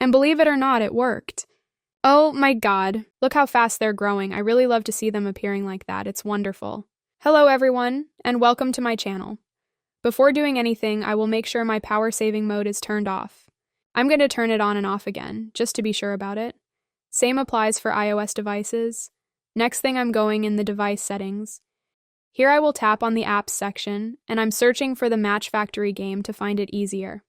And believe it or not, it worked. Oh my god, look how fast they're growing. I really love to see them appearing like that. It's wonderful. Hello everyone, and welcome to my channel. Before doing anything, I will make sure my power saving mode is turned off. I'm going to turn it on and off again, just to be sure about it. Same applies for iOS devices. Next thing, I'm going in the device settings. Here I will tap on the apps section, and I'm searching for the Match Factory game to find it easier.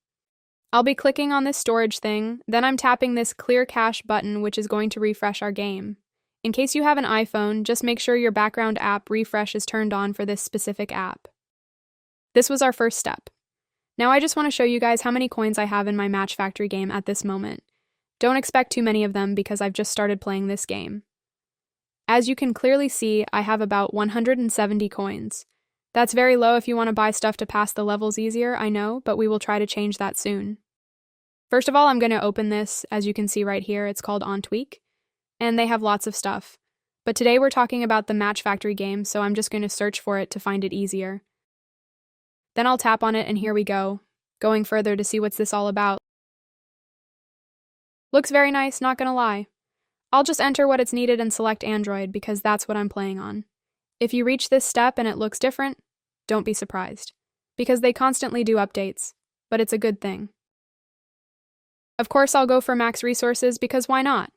I'll be clicking on this storage thing, then I'm tapping this clear cache button, which is going to refresh our game. In case you have an iPhone, just make sure your background app refresh is turned on for this specific app. This was our first step. Now I just want to show you guys how many coins I have in my Match Factory game at this moment. Don't expect too many of them because I've just started playing this game. As you can clearly see, I have about 170 coins. That's very low if you want to buy stuff to pass the levels easier, I know, but we will try to change that soon. First of all, I'm going to open this. As you can see right here, it's called On Tweak, and they have lots of stuff. But today we're talking about the Match Factory game, so I'm just going to search for it to find it easier. Then I'll tap on it and here we go, going further to see what's this all about. Looks very nice, not gonna lie. I'll just enter what it's needed and select Android because that's what I'm playing on. If you reach this step and it looks different, don't be surprised, because they constantly do updates, but it's a good thing. Of course I'll go for max resources because why not?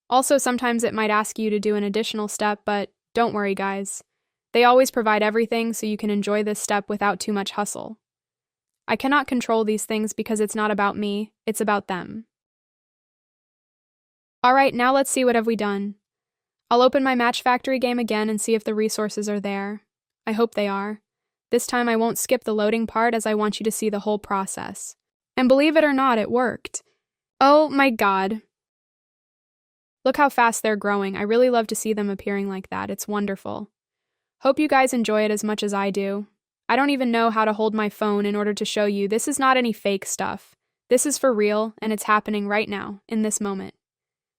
Also sometimes it might ask you to do an additional step, but don't worry guys. They always provide everything so you can enjoy this step without too much hustle. I cannot control these things because it's not about me, it's about them. Alright, now let's see what have we done. I'll open my Match Factory game again and see if the resources are there. I hope they are. This time I won't skip the loading part as I want you to see the whole process. And believe it or not, it worked. Oh my god. Look how fast they're growing. I really love to see them appearing like that. It's wonderful. Hope you guys enjoy it as much as I do. I don't even know how to hold my phone in order to show you this is not any fake stuff. This is for real, and it's happening right now, in this moment.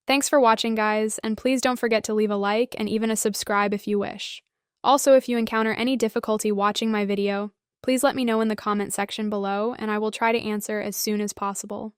Thanks for watching, guys, and please don't forget to leave a like and even a subscribe if you wish. Also, if you encounter any difficulty watching my video, please let me know in the comment section below, and I will try to answer as soon as possible.